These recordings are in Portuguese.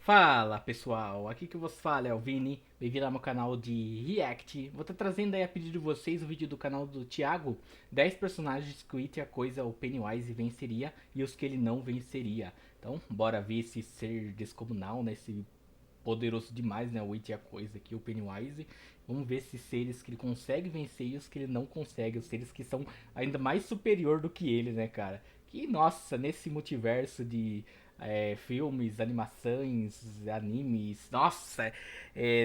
Fala pessoal, aqui que vos fala é o Vini, bem-vindo ao meu canal de React. Vou estar trazendo aí a pedido de vocês o vídeo do canal do Thiago, 10 personagens que o It e a Coisa, o Pennywise, venceria e os que ele não venceria. Então, bora ver esse ser descomunal, né, esse poderoso demais, né, o It e a Coisa aqui, o Pennywise. Vamos ver esses seres que ele consegue vencer e os que ele não consegue, os seres que são ainda mais superior do que ele, né, cara. Que, nossa, nesse multiverso de filmes, animações, animes, nossa,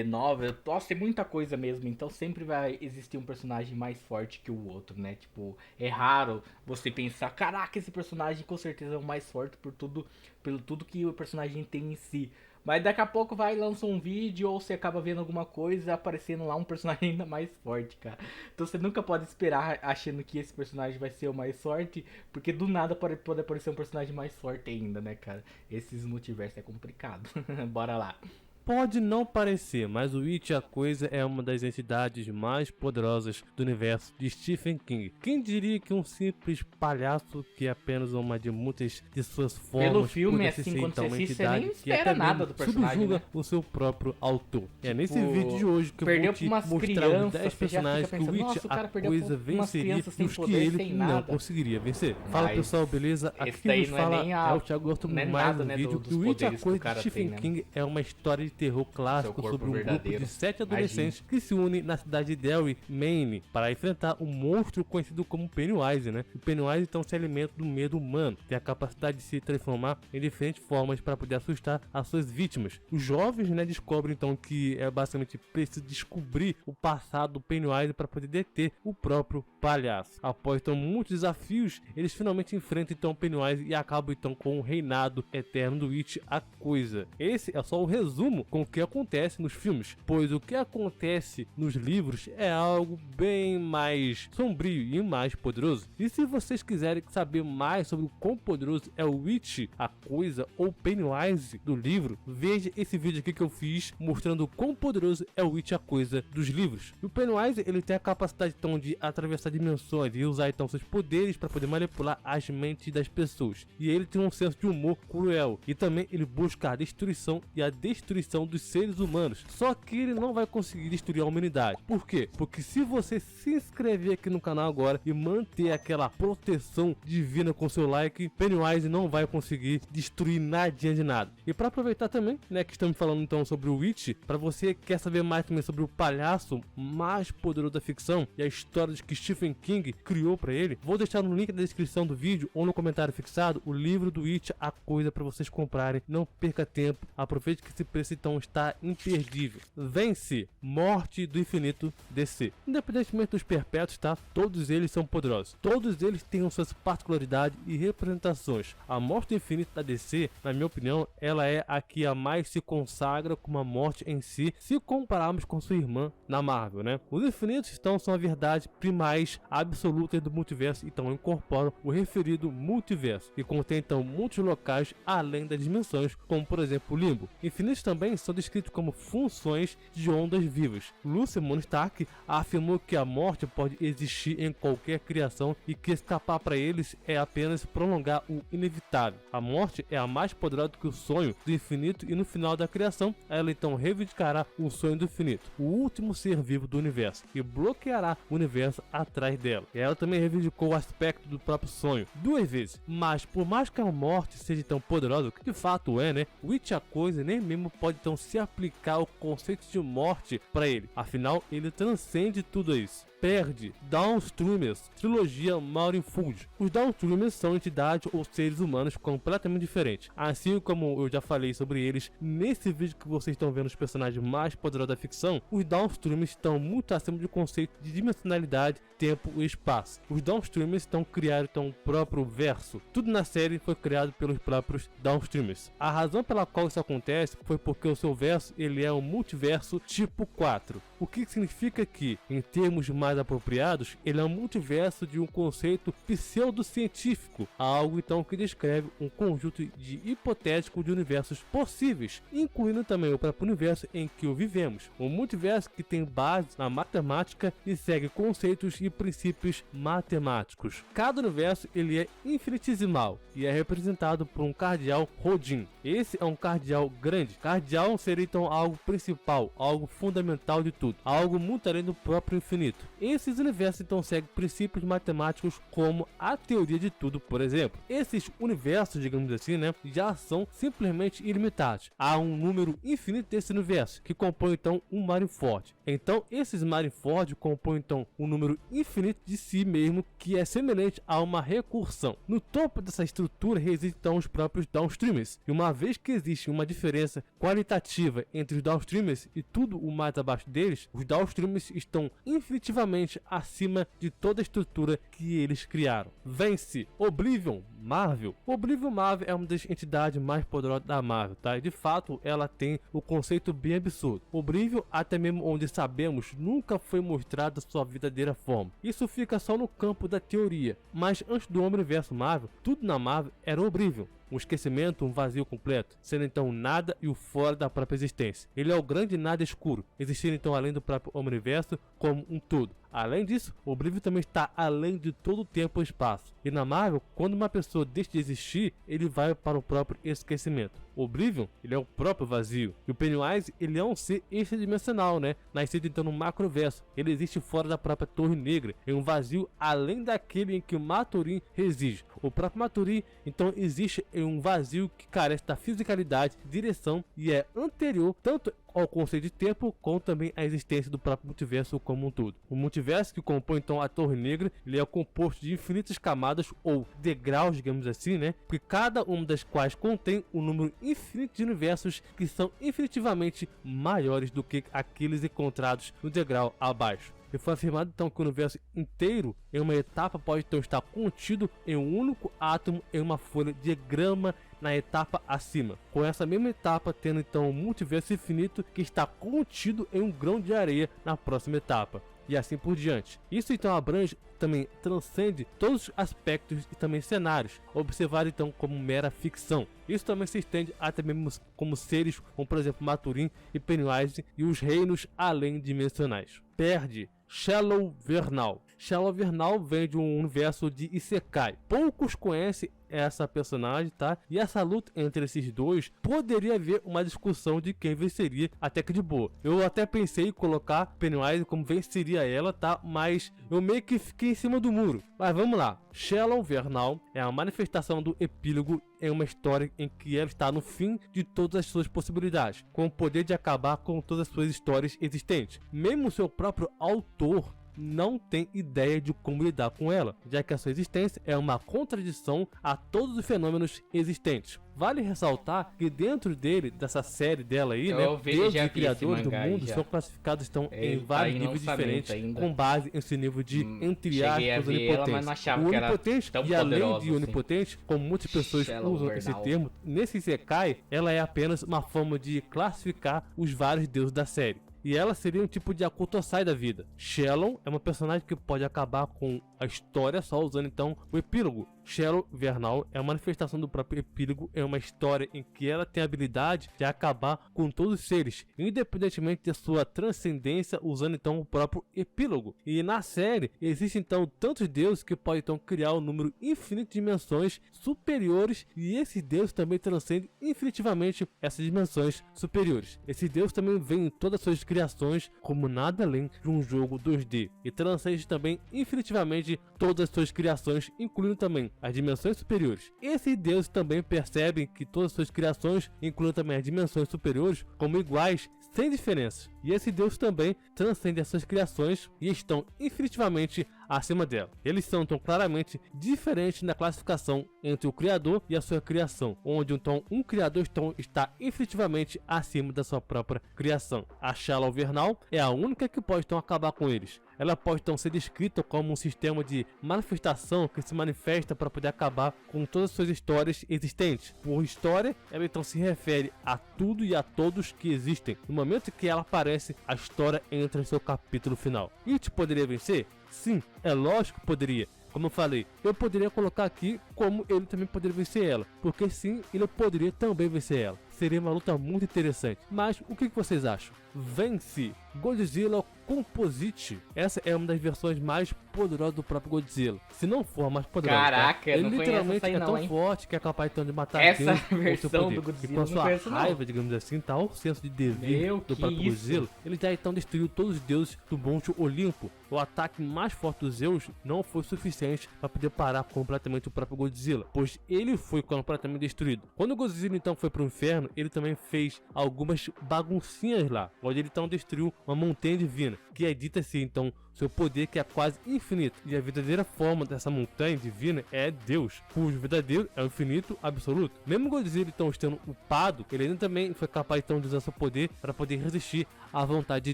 novel, nossa, tem muita coisa mesmo, então sempre vai existir um personagem mais forte que o outro, né? Tipo, é raro você pensar, caraca, esse personagem com certeza é o mais forte pelo tudo que o personagem tem em si. Mas daqui a pouco vai lança um vídeo ou você acaba vendo alguma coisa aparecendo lá um personagem ainda mais forte, cara. Então você nunca pode esperar achando que esse personagem vai ser o mais forte, porque do nada pode aparecer um personagem mais forte ainda, né, cara? Esses multiversos é complicado. Bora lá. Pode não parecer, mas o It, a Coisa, é uma das entidades mais poderosas do universo de Stephen King. Quem diria que um simples palhaço, que é apenas uma de muitas de suas Pelo formas, filme, pudesse assim, ser quando você então uma assiste, você nem entidade que espera até nada mesmo do personagem, subjuga né? o seu próprio autor. É nesse Tipo, vídeo de hoje que eu perdeu vou pra te umas mostrar os crianças, 10 você já fica personagens que pensando, o It, nossa, o a cara perdeu pra Coisa umas venceria crianças e sem os que poder, ele sem não nada. conseguiria vencer. Fala Mas pessoal, beleza? Aqui esse quem daí vos não é fala nem é o Thiago, gosto não é mais nada, um né, vídeo. dos E o It, a poderes que o Coisa de cara tem, Stephen né, mano? King é uma história de terror Seu clássico corpo sobre um grupo verdadeiro. de 7 Imagine. adolescentes que se unem na cidade de Derry, Maine, para enfrentar um monstro conhecido como Pennywise, né? O Pennywise então se alimenta do medo humano, tem a capacidade de se transformar em diferentes formas para poder assustar as suas vítimas. Os jovens, né, descobrem então que é basicamente preciso descobrir o passado do Pennywise para poder deter o próprio palhaço. Após então muitos desafios, eles finalmente enfrentam então o Pennywise e acabam então com o reinado eterno do It, a Coisa. Esse é só o resumo com o que acontece nos filmes, pois o que acontece nos livros é algo bem mais sombrio e mais poderoso. E se vocês quiserem saber mais sobre o quão poderoso é o It, a Coisa ou Pennywise do livro, veja esse vídeo aqui que eu fiz mostrando o quão poderoso é o It, a Coisa dos livros. E o Pennywise, ele tem a capacidade então de atravessar dimensões e usar então seus poderes para poder manipular as mentes das pessoas. E ele tem um senso de humor cruel e também ele busca a destruição e a destruição dos seres humanos. Só que ele não vai conseguir destruir a humanidade. Por quê? Porque se você se inscrever aqui no canal agora e manter aquela proteção divina com seu like, Pennywise não vai conseguir destruir nadinha de nada. E para aproveitar também, né, que estamos falando então sobre o It, para você que quer saber mais também sobre o palhaço mais poderoso da ficção e a história que Stephen King criou para ele, vou deixar no link da descrição do vídeo ou no comentário fixado o livro do It, a Coisa, para vocês comprarem. Não perca tempo, aproveite que esse preço então está imperdível. Vence, Morte do Infinito DC. Independentemente dos perpétuos, tá? Todos eles são poderosos. Todos eles têm suas particularidades e representações. A Morte do Infinito da DC, na minha opinião, ela é a que a mais se consagra como a morte em si, se compararmos com sua irmã na Marvel, né? Os infinitos então são a verdade primais absolutas do multiverso, então incorporam o referido multiverso e contém então muitos locais além das dimensões, como por exemplo o limbo. Infinitos também são descritos como funções de ondas vivas. Lucius Stark afirmou que a morte pode existir em qualquer criação e que escapar para eles é apenas prolongar o inevitável. A morte é a mais poderosa do que o sonho do infinito e no final da criação ela então reivindicará o sonho do infinito, o último ser vivo do universo, e bloqueará o universo atrás dela. E ela também reivindicou o aspecto do próprio sonho duas vezes, mas por mais que a morte seja tão poderosa, que de fato é, né, o It, a Coisa nem mesmo pode então se aplicar o conceito de morte para ele, afinal ele transcende tudo isso. Perde Downstreamers, trilogia Marineford. Os Downstreamers são entidades ou seres humanos completamente diferentes. Assim como eu já falei sobre eles nesse vídeo que vocês estão vendo os personagens mais poderosos da ficção, os Downstreamers estão muito acima do conceito de dimensionalidade, tempo e espaço. Os Downstreamers estão criando então o próprio verso. Tudo na série foi criado pelos próprios Downstreamers. A razão pela qual isso acontece foi porque o seu verso ele é um multiverso tipo 4. O que significa que, em termos mais mais apropriados, ele é um multiverso de um conceito pseudocientífico, algo então que descreve um conjunto de hipotético de universos possíveis, incluindo também o próprio universo em que o vivemos. Um multiverso que tem base na matemática e segue conceitos e princípios matemáticos. Cada universo ele é infinitesimal e é representado por um cardeal Rodin. Esse é um cardeal grande. Cardeal seria então algo principal, algo fundamental de tudo, algo muito além do próprio infinito. Esses universos então seguem princípios matemáticos como a teoria de tudo, por exemplo. Esses universos, digamos assim, já são simplesmente ilimitados. Há um número infinito desse universo, que compõe então um Marineford. Então, esses Marineford compõem então um número infinito de si mesmo, que é semelhante a uma recursão. No topo dessa estrutura residem então os próprios downstreamers. E uma vez que existe uma diferença qualitativa entre os downstreamers e tudo o mais abaixo deles, os downstreamers estão infinitivamente acima de toda a estrutura que eles criaram. Vence Oblivion Marvel. Oblivion Marvel é uma das entidades mais poderosas da Marvel, tá? E de fato ela tem o conceito bem absurdo. Oblivion, até mesmo onde sabemos, nunca foi mostrada sua verdadeira forma. Isso fica só no campo da teoria. Mas antes do Omniverso Marvel, tudo na Marvel era Oblivion. Um esquecimento, um vazio completo, sendo então o nada e o fora da própria existência. Ele é o grande nada escuro, existindo então além do próprio universo como um todo. Além disso, o Oblivion também está além de todo o tempo e espaço. E na Marvel, quando uma pessoa deixa de existir, ele vai para o próprio esquecimento. O Oblivion, ele é o próprio vazio. E o Pennywise, ele é um ser extradimensional, Nascido então no macroverso. Ele existe fora da própria Torre Negra, em um vazio além daquele em que o Maturin reside. O próprio Maturin, então, existe em um vazio que carece da fisicalidade, direção e é anterior tanto ao conceito de tempo, como também a existência do próprio multiverso como um todo. O multiverso que compõe então a Torre Negra, ele é composto de infinitas camadas ou degraus, digamos assim, porque cada uma das quais contém um número infinito de universos que são infinitivamente maiores do que aqueles encontrados no degrau abaixo. E foi afirmado então que o universo inteiro em uma etapa pode então estar contido em um único átomo em uma folha de grama na etapa acima, com essa mesma etapa tendo então um multiverso infinito que está contido em um grão de areia na próxima etapa, e assim por diante. Isso então abrange, também transcende todos os aspectos e também cenários, observado então como mera ficção. Isso também se estende até mesmo como seres como por exemplo Maturin e Pennywise e os reinos além dimensionais. Perde Shallow Vernal. Shallow Vernal vem de um universo de Isekai. Poucos conhecem essa personagem, tá? E essa luta entre esses dois poderia haver uma discussão de quem venceria, até que de boa. Eu até pensei em colocar Pennywise como venceria ela, tá? Mas eu meio que fiquei em cima do muro. Mas vamos lá. Shallow Vernal é a manifestação do epílogo em uma história em que ela está no fim de todas as suas possibilidades, com o poder de acabar com todas as suas histórias existentes. Mesmo seu próprio autor não tem ideia de como lidar com ela, já que a sua existência é uma contradição a todos os fenômenos existentes. Vale ressaltar que dentro dessa série dela aí, deuses e criadores do mundo são classificados em vários níveis diferentes, com base nesse nível de, entre aspas, onipotência. O onipotente, e além de onipotente, como muitas pessoas usam esse termo, nesse Isekai, ela é apenas uma forma de classificar os vários deuses da série. E ela seria um tipo de Akutosai da vida. Shallow é uma personagem que pode acabar com a história só usando então o epílogo. Shallow Vernal é a manifestação do próprio epílogo em uma história em que ela tem a habilidade de acabar com todos os seres, independentemente de sua transcendência, usando então o próprio epílogo. E na série existem então tantos deuses que podem então criar um número infinito de dimensões superiores, e esses deuses também transcendem infinitivamente essas dimensões superiores. Esses deuses também veem todas as suas criações como nada além de um jogo 2D, e transcende também infinitivamente todas as suas criações, incluindo também as dimensões superiores. Esses deuses também percebem que todas as suas criações, incluindo também as dimensões superiores, como iguais, sem diferenças. E esse Deus também transcende as suas criações e estão infinitivamente acima dela. Eles são então claramente diferentes na classificação entre o Criador e a sua criação, onde então um Criador está infinitivamente acima da sua própria criação. A Shallow Vernal é a única que pode então acabar com eles. ela pode então ser descrita como um sistema de manifestação que se manifesta para poder acabar com todas as suas histórias existentes. Por história, ela então se refere a tudo e a todos que existem. No momento que ela aparece, a história entra em seu capítulo final. It poderia vencer? Sim, é lógico que poderia. Como eu falei, eu poderia colocar aqui como ele também poderia vencer ela, porque sim, ele poderia também vencer ela. Seria uma luta muito interessante. Mas o que vocês acham? Vence Godzilla Composite. Essa é uma das versões mais poderosas do próprio Godzilla. Se não for a mais poderosa, caraca, ele não literalmente aí é não, tão hein? forte que é capaz então de matar essa Deus com versão seu poder. do Godzilla E com a eu não conheço, sua não. raiva, digamos assim, tal senso de dever Meu, do que próprio isso? Godzilla, ele já então destruiu todos os deuses do Monte Olimpo. O ataque mais forte dos Zeus não foi suficiente para poder parar completamente o próprio Godzilla, pois ele foi completamente destruído. Quando o Godzilla então foi para o inferno, ele também fez algumas baguncinhas lá, onde ele então destruiu uma montanha divina, que é dita assim então seu poder que é quase infinito, e a verdadeira forma dessa montanha divina é Deus, cujo verdadeiro é o infinito absoluto. Mesmo Godzilla então estando upado, ele ainda também foi capaz então de usar seu poder para poder resistir à vontade de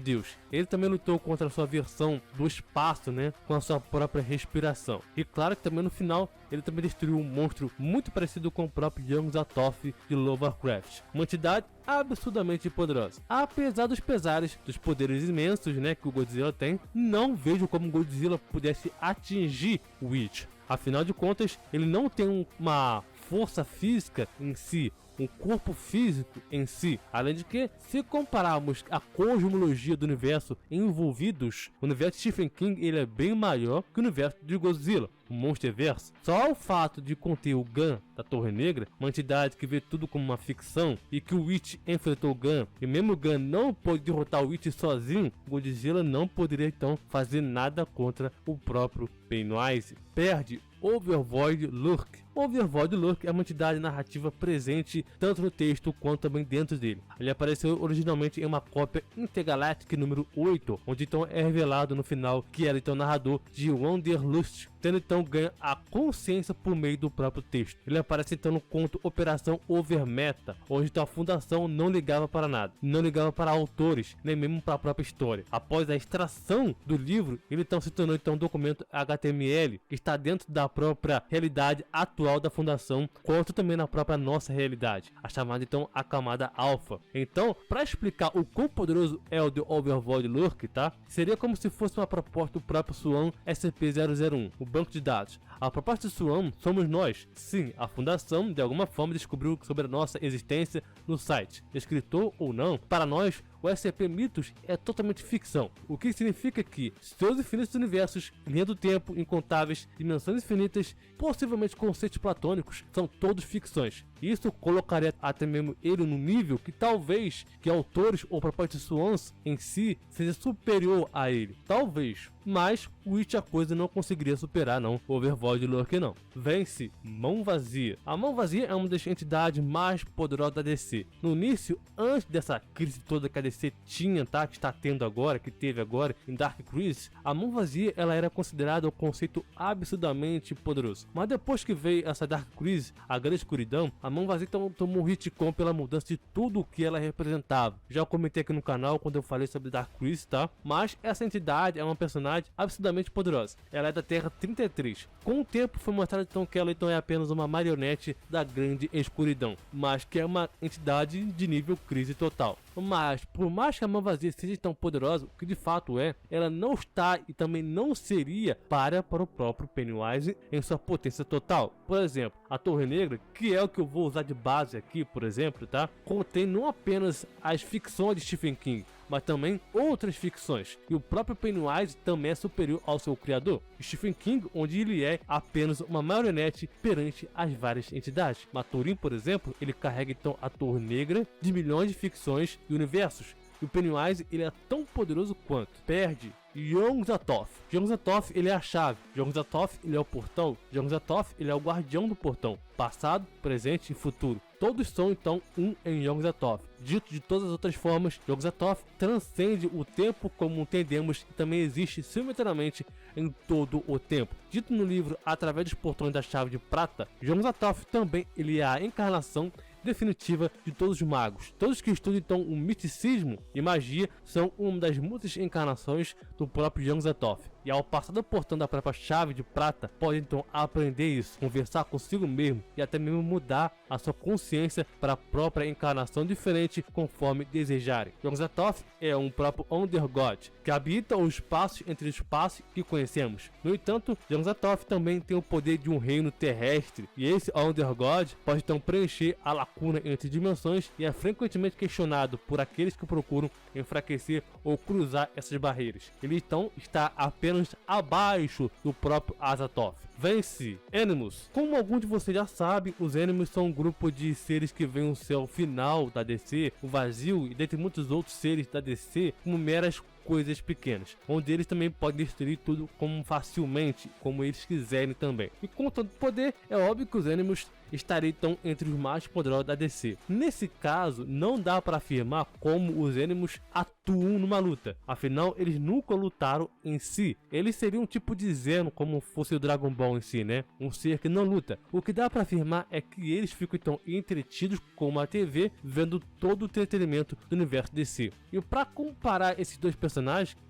Deus. Ele também lutou contra a sua versão do espaço, né, com a sua própria respiração. E claro que também no final ele também destruiu um monstro muito parecido com o próprio Yog-Sothoth de Lovecraft, uma entidade absurdamente poderosa. Apesar dos pesares dos poderes imensos, né, que o Godzilla tem, não vejo como Godzilla pudesse atingir o It. Afinal de contas, ele não tem uma força física em si, um corpo físico em si. Além de que, se compararmos a cosmologia do universo envolvidos, o universo de Stephen King ele é bem maior que o universo de Godzilla, o Monsterverse. Só o fato de conter o Gun da Torre Negra, uma entidade que vê tudo como uma ficção, e que o It enfrentou o Gun, e mesmo o Gun não pôde derrotar o It sozinho, Godzilla não poderia então fazer nada contra o próprio Pennywise. Perde Overvoid Lurk. Overvoid Lurk é uma entidade narrativa presente tanto no texto quanto também dentro dele. Ele apareceu originalmente em uma cópia Intergalactic número 8, onde então é revelado no final que era então narrador de Wanderlust, tendo então ganho a consciência por meio do próprio texto. Ele aparece então no conto Operação Overmeta, onde então a fundação não ligava para nada, não ligava para autores, nem mesmo para a própria história. Após a extração do livro, ele então se tornou então um documento HTML que está dentro da própria realidade atual da fundação, quanto também na própria nossa realidade, a chamada então a camada alfa. Então, para explicar o quão poderoso é o The Overvoid Lurk, tá? Seria como se fosse uma proposta do próprio Swan SCP-001, o banco de dados. A proposta de Swan somos nós. Sim, a fundação de alguma forma descobriu sobre a nossa existência no site. Escritor ou não, para nós o SCP-Mythos é totalmente ficção, o que significa que seus infinitos universos, linha do tempo, incontáveis, dimensões infinitas, possivelmente conceitos platônicos, são todos ficções. Isso colocaria até mesmo ele no nível que talvez que autores ou propostas Swans em si seja superior a ele. Talvez. Mas o It a coisa não conseguiria superar não, o Overvoid Lurk não. Vence Mão Vazia. A Mão Vazia é uma das entidades mais poderosas da DC. No início, antes dessa crise toda que a DC tinha, tá? Que está tendo agora, que teve agora em Dark Crisis, a Mão Vazia ela era considerada um conceito absurdamente poderoso. Mas depois que veio essa Dark Crisis, a Grande Escuridão, a Mão Vazia tomou um retcon pela mudança de tudo o que ela representava. Já comentei aqui no canal quando eu falei sobre Dark Crisis, tá? Mas essa entidade é uma personagem absurdamente poderosa. Ela é da Terra 33. Com o tempo foi mostrado então que ela então é apenas uma marionete da Grande Escuridão, mas que é uma entidade de nível crise total. Mas por mais que a Mão Vazia seja tão poderosa, o que de fato é, ela não está e também não seria para o próprio Pennywise em sua potência total. Por exemplo, a Torre Negra, que é o que eu vou usar de base aqui, por exemplo, tá? Contém não apenas as ficções de Stephen King, mas também outras ficções. E o próprio Pennywise também é superior ao seu criador, Stephen King, onde ele é apenas uma marionete perante as várias entidades. Maturin, por exemplo, ele carrega então a Torre Negra de milhões de ficções e universos. E o Pennywise ele é tão poderoso quanto. Perde Yog-Sothoth. Yog-Sothoth ele é a chave. Yog-Sothoth ele é o portão. Yog-Sothoth ele é o guardião do portão. Passado, presente e futuro. Todos são então um em Yog-Sothoth. Dito de todas as outras formas, Yog-Sothoth transcende o tempo como entendemos e também existe simultaneamente em todo o tempo. Dito no livro Através dos Portões da Chave de Prata, Yog-Sothoth também ele é a encarnação definitiva de todos os magos. Todos que estudam então o misticismo e magia são uma das muitas encarnações do próprio Yog-Sothoth. E ao passar do portão da própria chave de prata, pode então aprender isso, conversar consigo mesmo e até mesmo mudar a sua consciência para a própria encarnação diferente conforme desejarem. Yog-Sothoth é um próprio Undergod, que habita os espaços entre os espaços que conhecemos. No entanto, Yog-Sothoth também tem o poder de um reino terrestre, e esse Undergod pode então preencher a lacuna entre dimensões e é frequentemente questionado por aqueles que procuram enfraquecer ou cruzar essas barreiras. Ele então está apenas abaixo do próprio Azathoth. Vence Animus. Como alguns de vocês já sabem, os Animus são um grupo de seres que veem o céu final da DC, o vazio e dentre muitos outros seres da DC como meras coisas pequenas, onde eles também podem destruir tudo como facilmente, como eles quiserem também. E com tanto poder, é óbvio que os Animus estariam então entre os mais poderosos da DC. Nesse caso, não dá para afirmar como os Animus atuam numa luta, afinal eles nunca lutaram em si. Eles seriam um tipo de Zeno, como fosse o Dragon Ball em si, né? Um ser que não luta. O que dá para afirmar é que eles ficam então entretidos com uma TV, vendo todo o entretenimento do universo DC. E para comparar esses dois personagens,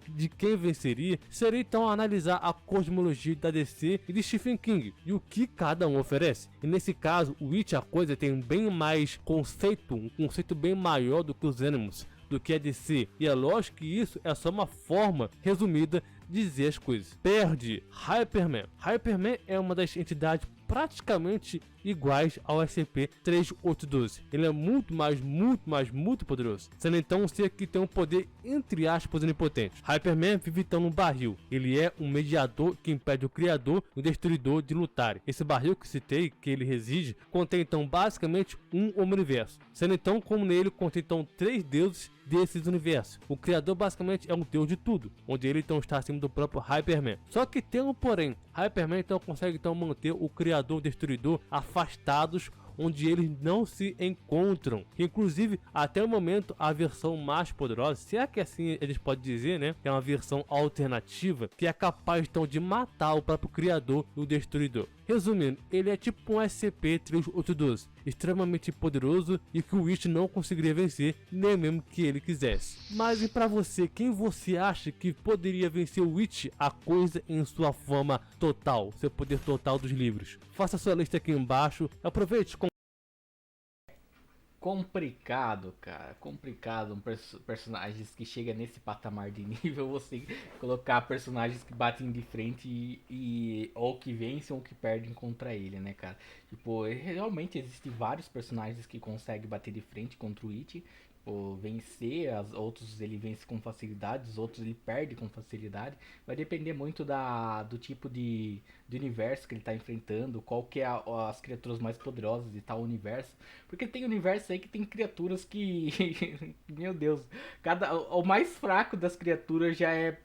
de quem venceria, seria então analisar a cosmologia da DC e de Stephen King e o que cada um oferece. E nesse caso, o It, a coisa tem bem mais conceito, um conceito bem maior do que os Animus, do que a DC, e é lógico que isso é só uma forma resumida de dizer as coisas. Perde Hyperman. Hyperman é uma das entidades praticamente iguais ao SCP-3812. Ele é muito poderoso, sendo então um ser que tem um poder entre aspas onipotente. Hyperman vive então num barril. Ele é um mediador que impede o criador e o destruidor de lutarem. Esse barril que citei, que ele reside, contém então basicamente um universo, sendo então como nele contém então 3 deuses desses universos. O criador basicamente é um deus de tudo, onde ele então está acima do próprio Hyperman. Só que tem um porém. Hyperman então consegue então manter o criador e o destruidor afastados, onde eles não se encontram. Inclusive, até o momento, a versão mais poderosa, se é que assim eles podem dizer, né, que é uma versão alternativa, que é capaz então de matar o próprio criador e o destruidor. Resumindo, ele é tipo um SCP-3812, extremamente poderoso e que o Witch não conseguiria vencer, nem mesmo que ele quisesse. Mas e pra você, quem você acha que poderia vencer o Witch, a coisa em sua forma total, seu poder total dos livros? Faça sua lista aqui embaixo, aproveite com complicado, cara. Complicado personagens que chegam nesse patamar de nível, você colocar personagens que batem de frente e ou que vencem ou que perdem contra ele, né, cara? Tipo, realmente existem vários personagens que conseguem bater de frente contra o It. Vencer, outros ele vence com facilidade, os outros ele perde com facilidade. Vai depender muito do tipo de universo que ele está enfrentando, qual que é as criaturas mais poderosas de tal universo. Porque tem universo aí que tem criaturas que, meu Deus, o mais fraco das criaturas já é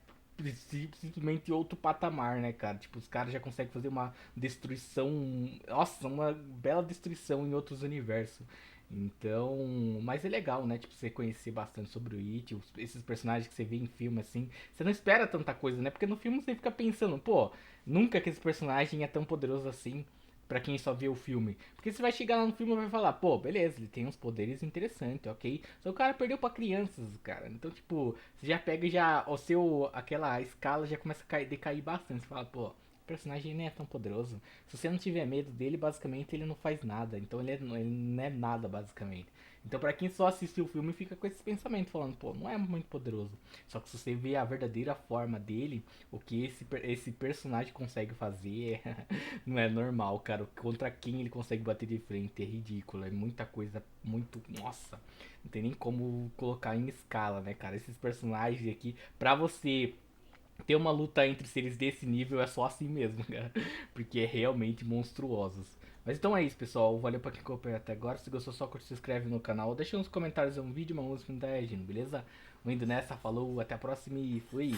simplesmente outro patamar, né, cara? Tipo, os caras já conseguem fazer uma destruição, nossa, uma bela destruição em outros universos. Então, mas é legal, né? Tipo, você conhecer bastante sobre o It, esses personagens que você vê em filme, assim. Você não espera tanta coisa, né? Porque no filme você fica pensando, pô, nunca que esse personagem é tão poderoso assim pra quem só vê o filme. Porque você vai chegar lá no filme e vai falar, pô, beleza, ele tem uns poderes interessantes, ok? Só que o cara perdeu pra crianças, cara. Então, tipo, você já pega já aquela escala já começa a decair bastante. Você fala, pô, o personagem nem é tão poderoso. Se você não tiver medo dele, basicamente ele não faz nada. Então ele não é nada, basicamente. Então pra quem só assistiu o filme fica com esse pensamento, falando, pô, não é muito poderoso. Só que se você vê a verdadeira forma dele, o que esse personagem consegue fazer não é normal, cara. Contra quem ele consegue bater de frente é ridículo. É muita coisa, muito... Nossa, não tem nem como colocar em escala, né, cara? Esses personagens aqui, pra você ter uma luta entre seres desse nível é só assim mesmo, cara. Porque é realmente monstruosos. Mas então é isso, pessoal. Valeu pra quem acompanhou até agora. Se gostou, só curte, se inscreve no canal. Deixa nos comentários um vídeo, uma música, não tá reagindo, beleza? Vou indo nessa, falou, até a próxima e fui!